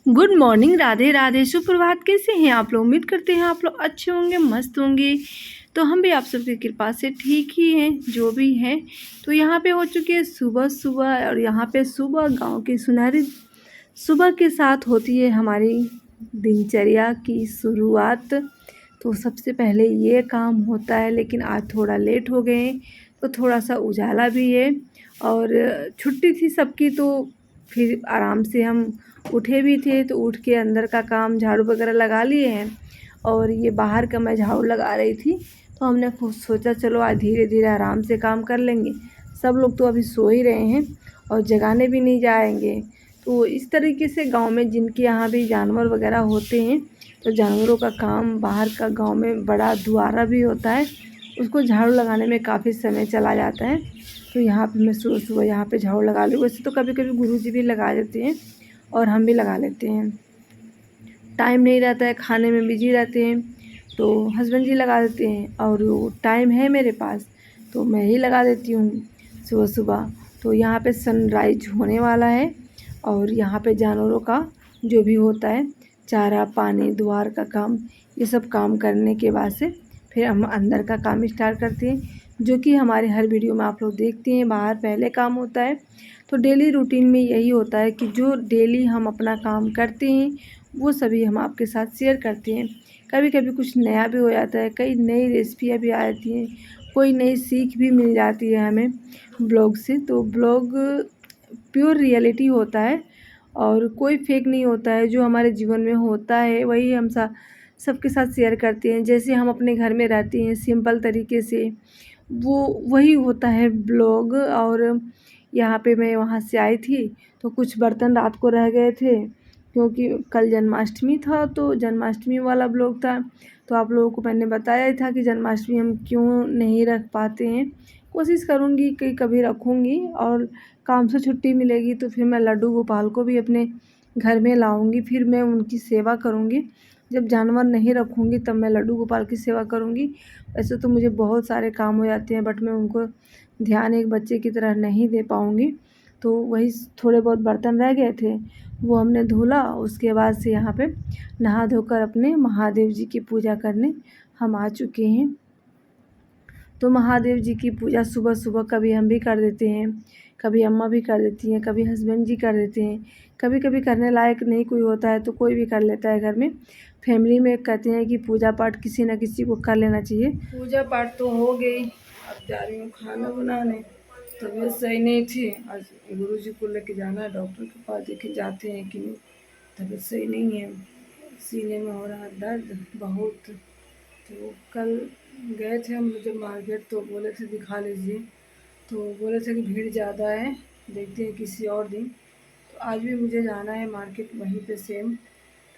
Good morning, Radhe Radhe, सुप्रभात। कैसे हैं आप लोग? उम्मीद करते हैं आप लोग अच्छे होंगे, मस्त होंगे। तो हम भी आप सबकी कृपा से ठीक ही हैं, जो भी हैं। तो यहाँ पे हो चुकी है सुबह सुबह, और यहाँ पे सुबह गांव की सुनहरी सुबह के साथ होती है हमारी दिनचर्या की शुरुआत। तो सबसे पहले ये काम होता है, लेकिन आज थोड़ा लेट हो गए तो थोड़ा सा उजाला भी है और छुट्टी थी सबकी, तो फिर आराम से हम उठे भी थे। तो उठ के अंदर का काम झाड़ू वगैरह लगा लिए हैं, और ये बाहर का मैं झाड़ू लगा रही थी। तो हमने खुद सोचा चलो आज धीरे धीरे आराम से काम कर लेंगे। सब लोग तो अभी सो ही रहे हैं और जगाने भी नहीं जाएंगे। तो इस तरीके से गांव में जिनके यहाँ भी जानवर वगैरह होते हैं, तो जानवरों का काम बाहर का गांव में बड़ा दुआरा भी होता है, उसको झाड़ू लगाने में काफ़ी समय चला जाता है। तो यहाँ पे मैं सुबह सुबह यहाँ पे झाड़ू लगा लूँ। वैसे तो कभी कभी गुरुजी भी लगा देते हैं और हम भी लगा लेते हैं। टाइम नहीं रहता है, खाने में बिजी रहते हैं, तो हस्बैंड जी लगा देते हैं, और टाइम है मेरे पास तो मैं ही लगा देती हूँ सुबह सुबह। तो यहाँ पे सनराइज होने वाला है, और यहाँ पे जानवरों का जो भी होता है, चारा पानी द्वार का काम, ये सब काम करने के बाद से फिर हम अंदर का काम स्टार्ट करते हैं, जो कि हमारे हर वीडियो में आप लोग देखते हैं। बाहर पहले काम होता है। तो डेली रूटीन में यही होता है कि जो डेली हम अपना काम करते हैं वो सभी हम आपके साथ शेयर करते हैं। कभी कभी कुछ नया भी हो जाता है, कई नई रेसिपियाँ भी आ जाती हैं, कोई नई सीख भी मिल जाती है हमें ब्लॉग से। तो ब्लॉग प्योर रियलिटी होता है और कोई फेक नहीं होता है। जो हमारे जीवन में होता है वही हम सबके साथ शेयर करते हैं। जैसे हम अपने घर में रहते हैं सिंपल तरीके से, वो वही होता है ब्लॉग। और यहाँ पे मैं वहाँ से आई थी तो कुछ बर्तन रात को रह गए थे, क्योंकि कल जन्माष्टमी था, तो जन्माष्टमी वाला ब्लॉग था। तो आप लोगों को मैंने बताया ही था कि जन्माष्टमी हम क्यों नहीं रख पाते हैं। कोशिश करूँगी कि कभी रखूँगी, और काम से छुट्टी मिलेगी तो फिर मैं लड्डू गोपाल को भी अपने घर में लाऊंगी, फिर मैं उनकी सेवा करूँगी। जब जानवर नहीं रखूँगी तब मैं लड्डू गोपाल की सेवा करूँगी। वैसे तो मुझे बहुत सारे काम हो जाते हैं, बट मैं उनको ध्यान एक बच्चे की तरह नहीं दे पाऊँगी। तो वही थोड़े बहुत बर्तन रह गए थे, वो हमने धुला। उसके बाद से यहाँ पे नहा धोकर अपने महादेव जी की पूजा करने हम आ चुके हैं। तो महादेव जी की पूजा सुबह सुबह कभी हम भी कर देते हैं, कभी अम्मा भी कर देती हैं, कभी हस्बैंड जी कर देते हैं। कभी कभी करने लायक नहीं कोई होता है तो कोई भी कर लेता है घर में। फैमिली में कहते हैं कि पूजा पाठ किसी न किसी को कर लेना चाहिए। पूजा पाठ तो हो गई, अब जा रही हूँ खाना बनाने। तबीयत सही नहीं थी, आज गुरु जी को लेके जाना है डॉक्टर के पास, देखे जाते हैं कि नहीं। तबीयत सही नहीं है, सीने में हो रहा दर्द बहुत। तो कल गए थे हम जब मार्केट, तो बोले थे दिखा लीजिए, तो बोले थे कि भीड़ ज़्यादा है, देखते हैं किसी और दिन। तो आज भी मुझे जाना है मार्केट वहीं पे सेम।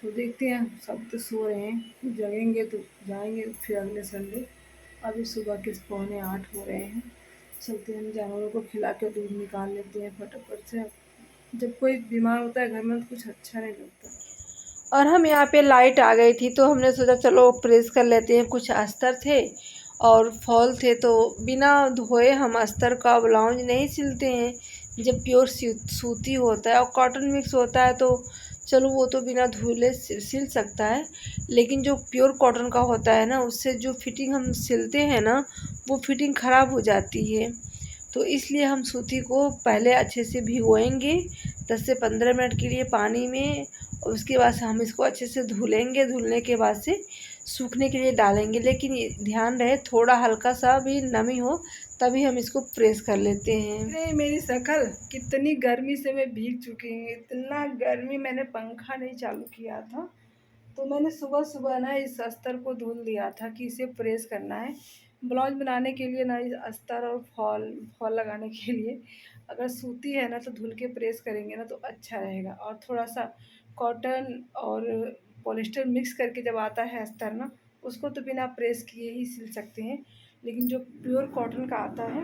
तो देखते हैं, सब तो सो रहे हैं, जगेंगे तो जाएंगे फिर अगले संडे। अभी सुबह के 7:45 हो रहे हैं। चलते हैं, जानवरों को खिला के दूध निकाल लेते हैं फटाफट से। जब कोई बीमार होता है घर में तो कुछ अच्छा नहीं लगता। और हम यहाँ पे लाइट आ गई थी तो हमने सोचा चलो प्रेस कर लेते हैं। कुछ अस्तर थे और फॉल थे, तो बिना धोए हम अस्तर का ब्लाउज नहीं सिलते हैं। जब प्योर सूती होता है और कॉटन मिक्स होता है तो चलो वो तो बिना धुले सिल सकता है, लेकिन जो प्योर कॉटन का होता है ना, उससे जो फिटिंग हम सिलते हैं ना, वो फिटिंग ख़राब हो जाती है। तो इसलिए हम सूती को पहले अच्छे से भिगोएंगे 10 से 15 मिनट के लिए पानी में, और उसके बाद से हम इसको अच्छे से धुलेंगे। धुलने के बाद से सूखने के लिए डालेंगे, लेकिन ध्यान रहे थोड़ा हल्का सा भी नमी हो, तभी हम इसको प्रेस कर लेते हैं। अरे मेरी शक्ल, कितनी गर्मी से मैं भीग चुकी हूँ। इतना गर्मी, मैंने पंखा नहीं चालू किया था, तो मैंने सुबह सुबह ना इस अस्तर को धुल दिया था कि इसे प्रेस करना है ब्लाउज बनाने के लिए ना। इस अस्तर और फॉल फॉल लगाने के लिए अगर सूती है ना तो धुल के प्रेस करेंगे ना तो अच्छा रहेगा। और थोड़ा सा कॉटन और पॉलिस्टर मिक्स करके जब आता है अस्तर ना, उसको तो बिना प्रेस किए ही सिल सकते हैं, लेकिन जो प्योर कॉटन का आता है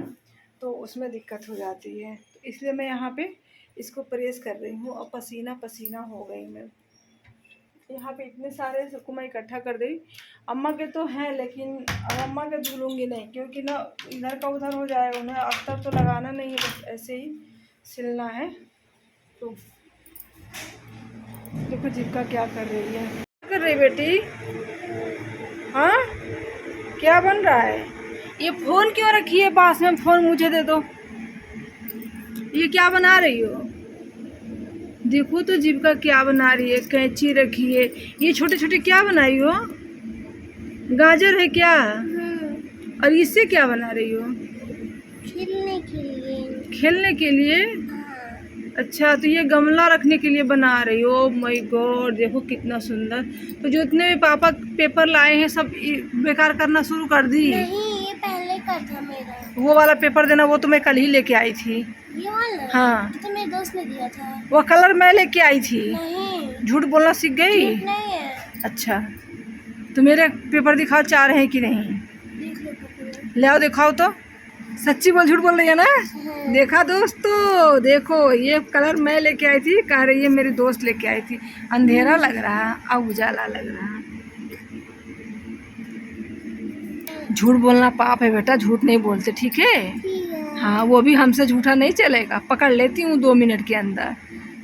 तो उसमें दिक्कत हो जाती है। तो इसलिए मैं यहाँ पे इसको प्रेस कर रही हूँ, और पसीना पसीना हो गई मैं। यहाँ पे इतने सारे सबको मैं इकट्ठा कर दी। अम्मा के तो हैं, लेकिन अब अम्मा के धुलूँगी नहीं, क्योंकि ना इधर का उधर हो जाएगा। उन्हें अस्तर तो लगाना नहीं है, बस ऐसे ही सिलना है। तो देखो जीविका क्या कर रही है। क्या कर रही बेटी? हाँ, क्या बन रहा है? ये फोन क्यों रखी है पास में? फोन मुझे दे दो। ये क्या बना रही हो? देखो तो जीविका क्या बना रही है। कैंची रखी है। ये छोटे छोटे क्या बनाई हो? गाजर है क्या? और इससे क्या बना रही हो? खेलने के लिए। खेलने के लिए? अच्छा, तो ये गमला रखने के लिए बना रही हो। माय गॉड, देखो कितना सुंदर। तो जो इतने भी पापा पेपर लाए हैं सब बेकार करना शुरू कर दी? नहीं, ये पहले का था मेरा। वो वाला पेपर देना, वो तो मैं कल ही लेके आई थी। ये वाला? हाँ, तो मेरे दोस्त ने दिया था। वो कलर मैं लेके आई थी। नहीं, झूठ बोलना सीख गई? झूठ नहीं है। अच्छा, तो मेरे पेपर दिखाओ, 4 हैं कि नहीं? देख लो पकड़ो। ले आओ, दिखाओ तो। सच्ची बोल, झूठ बोल रही है ना? हाँ। देखा दोस्तों, देखो ये कलर मैं लेके आई थी, कह रही है मेरी दोस्त लेके आई थी। अंधेरा लग रहा, अब उजाला लग रहा। झूठ बोलना पाप है बेटा, झूठ नहीं बोलते, ठीक है? हाँ, वो भी हमसे झूठा नहीं चलेगा। पकड़ लेती हूँ 2 मिनट के अंदर।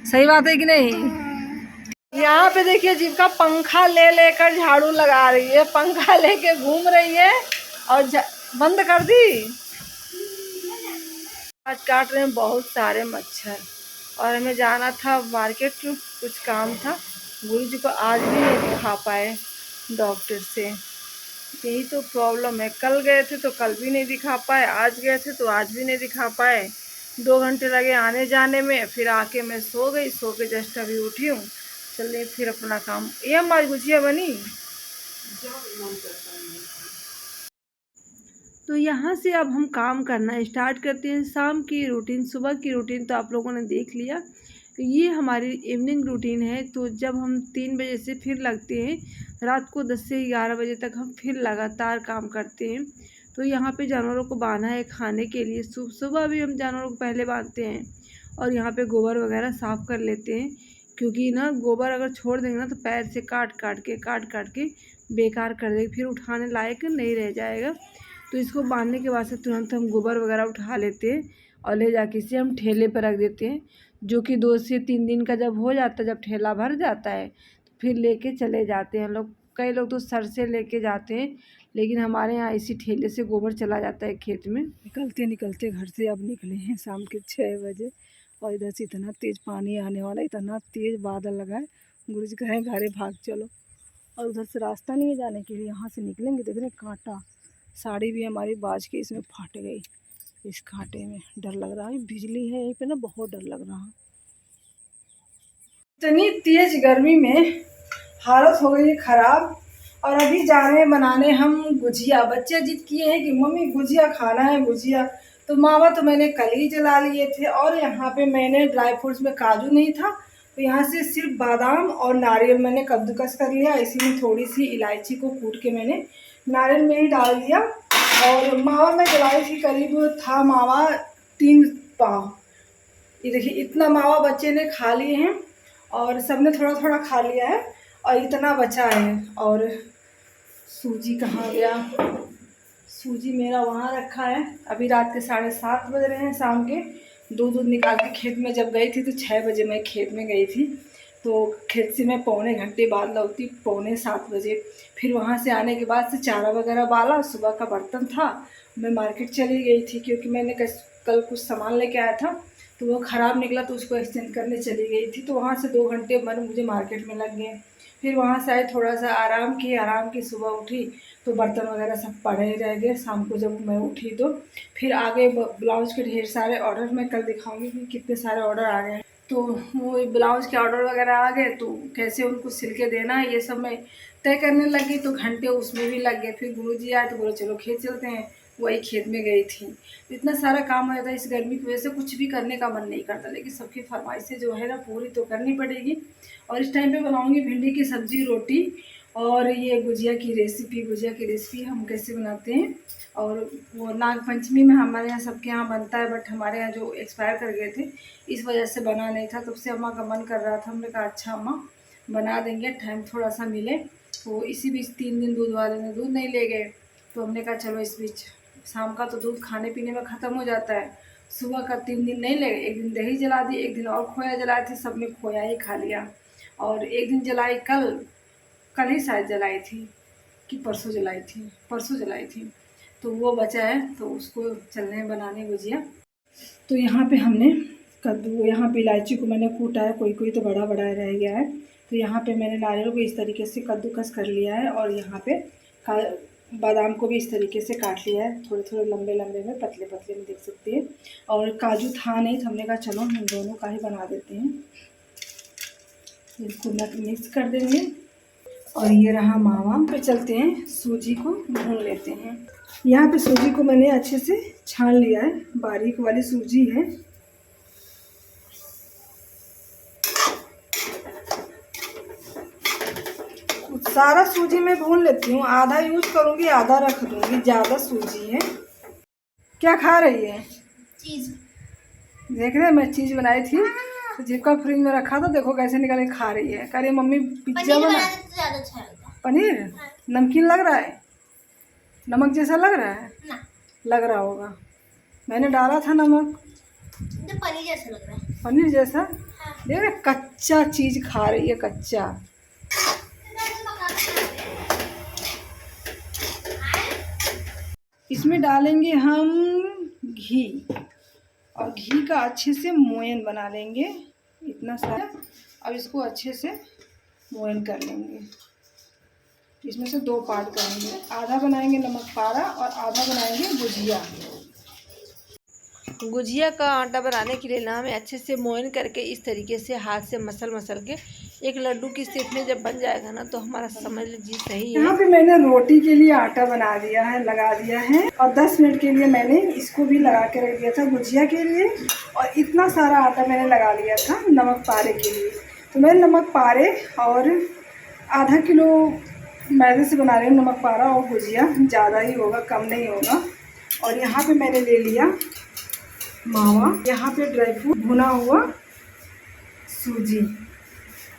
सही बात है कि नहीं? यहाँ पे देखिए जीविका पंखा ले लेकर झाड़ू लगा रही है। पंखा लेके घूम रही है और बंद कर दी। आज काट रहे हैं बहुत सारे मच्छर और हमें जाना था मार्केट, कुछ काम था। गुरु जी को आज भी नहीं दिखा पाए डॉक्टर से। यही तो प्रॉब्लम है। कल गए थे तो कल भी नहीं दिखा पाए, आज गए थे तो आज भी नहीं दिखा पाए। 2 घंटे लगे आने जाने में। फिर आके मैं सो गई, सो के जस्ट अभी उठी हूँ। चलिए फिर अपना काम। ये हमारी गुजिया बनी। तो यहाँ से अब हम काम करना स्टार्ट करते हैं। शाम की रूटीन, सुबह की रूटीन तो आप लोगों ने देख लिया। ये हमारी इवनिंग रूटीन है। तो जब हम 3 बजे से फिर लगते हैं, रात को 10 से 11 बजे तक हम फिर लगातार काम करते हैं। तो यहाँ पे जानवरों को बांधा है खाने के लिए। सुबह भी हम जानवरों को पहले बांधते हैं और यहाँ पे गोबर वगैरह साफ़ कर लेते हैं, क्योंकि ना गोबर अगर छोड़ देंगे ना तो पैर से काट काट के बेकार कर देगी, फिर उठाने लायक नहीं रह जाएगा। तो इसको बांधने के बाद से तुरंत हम गोबर वगैरह उठा लेते हैं और ले जाके इसे हम ठेले पर रख देते हैं, जो कि 2 से 3 दिन का जब हो जाता है, जब ठेला भर जाता है तो फिर लेके चले जाते हैं लोग। कई लोग तो सर से लेके जाते हैं, लेकिन हमारे यहाँ इसी ठेले से गोबर चला जाता है खेत में। निकलते निकलते घर से अब निकले हैं शाम के 6 बजे और इधर से इतना तेज़ पानी आने वाला, इतना तेज़ बादल लगा है। गुरु जी कहें घरे भाग चलो, और उधर से रास्ता नहीं है जाने के लिए। यहाँ से निकलेंगे, देख रहे कांटा, साड़ी भी हमारी बाज के इसमें फट गई। इस कांटे में डर लग रहा है। बिजली है यहीं पे ना, बहुत डर लग रहा है। इतनी तेज गर्मी में हालत हो गई ख़राब। और अभी जा रहे हैं बनाने हम गुजिया। बच्चे जिद किए हैं कि मम्मी गुजिया खाना है, गुजिया। तो मावा तो मैंने कल ही जला लिए थे और यहाँ पे मैंने ड्राई फ्रूट्स में काजू नहीं था, तो यहाँ से सिर्फ बादाम और नारियल मैंने कद्दूकस कर लिया। इसी में थोड़ी सी इलायची को कूट के मैंने नारियल में ही डाल दिया। और मावा मैं जलाई थी, करीब था मावा 3 पाव। ये देखिए इतना मावा बच्चे ने खा लिए हैं और सबने थोड़ा थोड़ा खा लिया है और इतना बचा है। और सूजी कहाँ गया? सूजी मेरा वहाँ रखा है। अभी रात के 7:30 बज रहे हैं शाम के। दूध निकाल के खेत में जब गई थी तो 6 बजे मैं खेत में गई थी, तो खेत से मैं पौने घंटे बाद लौटी, पौने 7 बजे। फिर वहाँ से आने के बाद से चारा वगैरह बाला, सुबह का बर्तन था। मैं मार्केट चली गई थी क्योंकि मैंने कल कुछ सामान लेके आया था, तो वो ख़राब निकला तो उसको एक्सचेंज करने चली गई थी। तो वहाँ से 2 घंटे मुझे मार्केट में लग गए। फिर वहाँ से आए, थोड़ा सा आराम की सुबह उठी तो बर्तन वगैरह सब पड़े रह गए। शाम को जब मैं उठी तो फिर आगे ब्लाउज के ढेर सारे ऑर्डर, मैं कल दिखाऊंगी कि कितने सारे ऑर्डर आ गए। तो वो ब्लाउज़ के ऑर्डर वगैरह आ गए तो कैसे उनको सिल के देना है ये सब मैं तय करने लगी। तो घंटे उसमें भी लग गए। फिर गुरुजी आए तो बोले चलो खेत चलते हैं, वही खेत में गई थी। इतना सारा काम हो जाता है, इस गर्मी की वजह से कुछ भी करने का मन नहीं करता, लेकिन सबकी फरमाइशें जो है ना पूरी तो करनी पड़ेगी। और इस टाइम पे बनाऊंगी भिंडी की सब्ज़ी, रोटी और ये गुजिया की रेसिपी हम कैसे बनाते हैं। और वो नाग पंचमी में हमारे यहाँ सबके यहाँ बनता है, बट हमारे यहाँ जो एक्सपायर कर गए थे इस वजह से बना नहीं था। तब से अम्मा का मन कर रहा था, हमने कहा अच्छा अम्मा बना देंगे, टाइम थोड़ा सा मिले। तो इसी बीच 3 दिन दूध वाले ने दूध नहीं ले गए, तो हमने कहा चलो इस बीच शाम का तो दूध खाने पीने में ख़त्म हो जाता है, सुबह का 3 दिन नहीं ले गए। एक दिन दही जला दी, एक दिन और खोया जलाए थे, सब ने खोया ही खा लिया। और एक दिन जलाई, कल ही शायद जलाई थी कि परसों जलाई थी। तो वो बचा है, तो उसको चलने बनाने गुजिया। तो यहाँ पे हमने कद्दू, यहाँ पे इलायची को मैंने कूटा है, कोई कोई तो बड़ा बड़ा रह गया है। तो यहाँ पे मैंने नारियल को इस तरीके से कद्दूकस कर लिया है, और यहाँ पे बादाम को भी इस तरीके से काट लिया है, थोड़े थोड़े लंबे लंबे में, पतले पतले में, देख सकते हैं। और काजू था नहीं, तो हमने कहा चलो हम दोनों का ही बना देते हैं। इसको मिक्स कर देंगे। और ये रहा मावा। पे चलते हैं, सूजी को भून लेते हैं। यहाँ पे सूजी को मैंने अच्छे से छान लिया है, बारीक वाली सूजी है। सारा सूजी मैं भून लेती हूँ, आधा यूज करूँगी, आधा रख दूँगी, ज़्यादा सूजी है। क्या खा रही है? चीज। देख रहे हैं, मैं चीज़ बनाई थी, तो जिसका फ्रिज में रखा था, देखो कैसे निकाल के खा रही है। कह रही मम्मी पिज्जा बना। तो ज़्यादा अच्छा लगता है। पनीर नमकीन लग रहा है, नमक जैसा लग रहा है ना, लग रहा होगा, मैंने डाला था नमक। तो पनीर जैसा लग रहा है। पनीर जैसा। हाँ। देख रहे, कच्चा चीज़ खा रही है, कच्चा। इसमें डालेंगे हम घी, और घी का अच्छे से मोयन बना लेंगे, इतना सारा। अब इसको अच्छे से मोयन कर लेंगे। इसमें से 2 पार्ट करेंगे, आधा बनाएंगे नमक पारा और आधा बनाएंगे गुजिया। गुजिया का आटा बनाने के लिए ना हमें अच्छे से मोयन करके इस तरीके से हाथ से मसल के एक लड्डू की शेप में जब बन जाएगा ना, तो हमारा समझ लीजिए सही है। यहाँ पे मैंने रोटी के लिए आटा बना दिया है, लगा दिया है, और 10 मिनट के लिए मैंने इसको भी लगा के रख दिया था गुजिया के लिए। और इतना सारा आटा मैंने लगा लिया था नमक पारे के लिए। तो मैं नमक पारे और आधा किलो मैदे से बना रही हूँ नमक पारा और गुजिया, ज़्यादा ही होगा, कम नहीं होगा। और यहाँ पे मैंने ले लिया मावा, यहाँ पे ड्राई फ्रूट, भुना हुआ सूजी।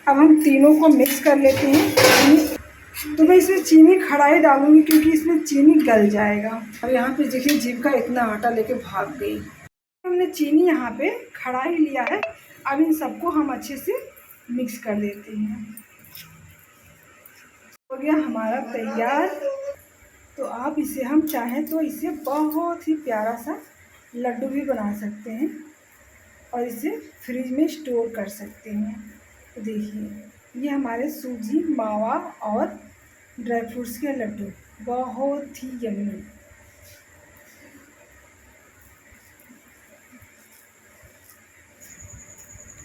अब हम तीनों को मिक्स कर लेते हैं। तो मैं इसमें चीनी खड़ाई डालूंगी, क्योंकि इसमें चीनी गल जाएगा। अब यहाँ पे देखिए जीभ का इतना आटा लेके भाग गई। हमने चीनी यहाँ पे खड़ाई लिया है। अब इन सबको हम अच्छे से मिक्स कर देते हैं। हो गया हमारा तैयार। तो आप इसे, हम चाहें तो इसे बहुत ही प्यारा सा लड्डू भी बना सकते हैं, और इसे फ्रिज में स्टोर कर सकते हैं। तो देखिए, ये हमारे सूजी, मावा और ड्राई फ्रूट्स के लड्डू बहुत ही यम्मी।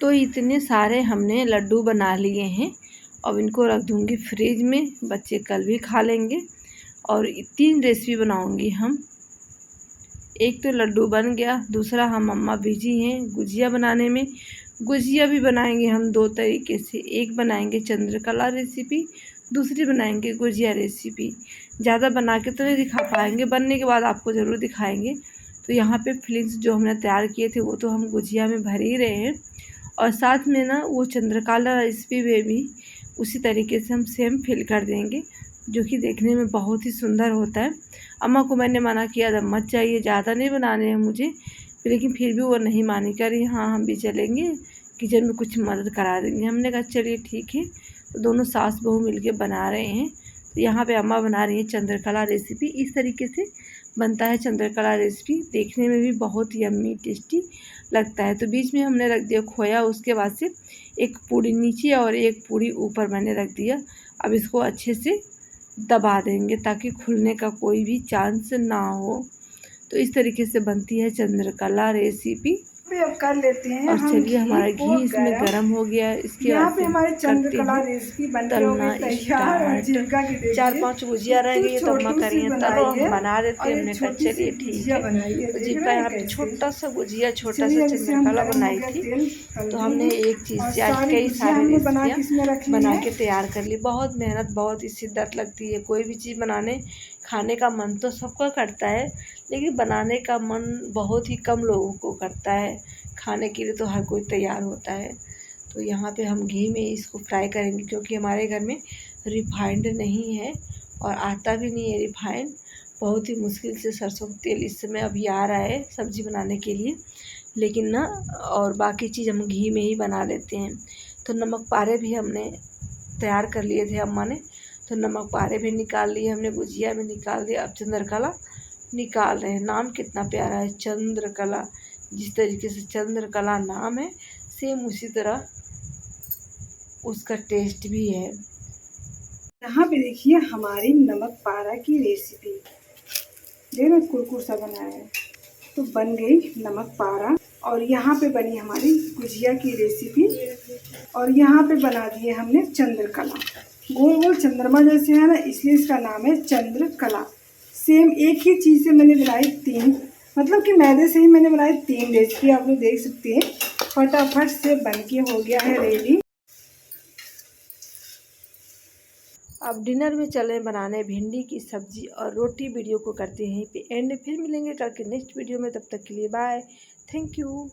तो इतने सारे हमने लड्डू बना लिए हैं। अब इनको रख दूँगी फ्रिज में, बच्चे कल भी खा लेंगे। और 3 रेसिपी बनाऊँगी हम। एक तो लड्डू बन गया, दूसरा हम मम्मा बिजी हैं गुजिया बनाने में। गुजिया भी बनाएंगे हम 2 तरीके से, एक बनाएंगे चंद्रकला रेसिपी, दूसरी बनाएंगे गुजिया रेसिपी। ज़्यादा बना के तो नहीं दिखा पाएंगे, बनने के बाद आपको ज़रूर दिखाएंगे। तो यहाँ पे फिलिंग्स जो हमने तैयार किए थे वो तो हम गुजिया में भर ही रहे हैं, और साथ में ना वो चंद्रकला रेसिपी में भी उसी तरीके से हम सेम फिल कर देंगे, जो कि देखने में बहुत ही सुंदर होता है। अम्मा को मैंने मना किया था, मत चाहिए, ज़्यादा नहीं बनाने हैं मुझे, लेकिन फिर भी वो नहीं मानी, करी हाँ हम भी चलेंगे किचन में, कुछ मदद करा देंगे। हमने कहा चलिए ठीक है। तो दोनों सास बहू मिलके बना रहे हैं। तो यहाँ पे अम्मा बना रही है चंद्रकला रेसिपी। इस तरीके से बनता है चंद्रकला रेसिपी, देखने में भी बहुत यम्मी टेस्टी लगता है। तो बीच में हमने रख दिया खोया, उसके बाद से एक पूड़ी नीचे और एक पूड़ी ऊपर मैंने रख दिया। अब इसको अच्छे से दबा देंगे ताकि खुलने का कोई भी चांस ना हो। तो इस तरीके से बनती है चंद्रकला रेसिपी। अब कर लेते हैं। और चलिए, हमारा घी इसमें गरम हो गया है। इसके बाद से हमारी चंद्रकला रेसिपी तलना स्टार्ट। 4-5 गुजिया रह गई तो अम्मा करिए तलो, हम बना देते हैं। हमने कहा चलिए ठीक है। तो जिसका यहाँ पे छोटा सा गुजिया, छोटा सा चंद्रकला बनाई थी। तो हमने एक चीज़ से आज कई सारी रेसिपियाँ बना के तैयार कर ली। बहुत मेहनत, बहुत ही शिद्दत लगती है। कोई भी चीज़ बनाने, खाने का मन तो सबका करता है, लेकिन बनाने का मन बहुत ही कम लोगों को करता है। खाने के लिए तो हर कोई तैयार होता है। तो यहाँ पे हम घी में इसको फ्राई करेंगे, क्योंकि हमारे घर में रिफाइंड नहीं है और आता भी नहीं है रिफाइंड। बहुत ही मुश्किल से सरसों का तेल इस समय अभी आ रहा है सब्ज़ी बनाने के लिए, लेकिन ना, और बाकी चीज़ हम घी में ही बना लेते हैं। तो नमक पारे भी हमने तैयार कर लिए थे अम्मा ने, तो नमक पारे भी निकाल लिए हमने, गुजिया भी निकाल दिया। अब चंद्रकला निकाल रहे हैं। नाम कितना प्यारा है, चंद्रकला। जिस तरीके से चंद्रकला नाम है, सेम उसी तरह उसका टेस्ट भी है। यहाँ पे देखिए हमारी नमक पारा की रेसिपी, देखो कुरकुर सा बनाया है, तो बन गई नमक पारा। और यहाँ पे बनी हमारी गुजिया की रेसिपी, और यहाँ पे बना दिए हमने चंद्रकला। गोल गोल चंद्रमा जैसे है ना, इसलिए इसका नाम है चंद्रकला। सेम एक ही चीज़ से मैंने बनाई 3, मतलब कि मैदे से ही मैंने बनाई 3 रेसिपी। आप लोग देख सकते हैं फटाफट से बन के हो गया है रेडी। अब डिनर में चले बनाने भिंडी की सब्जी और रोटी। वीडियो को करते हैं यहीं पे एंड, फिर मिलेंगे कल के नेक्स्ट वीडियो में। तब तक के लिए बाय, थैंक यू।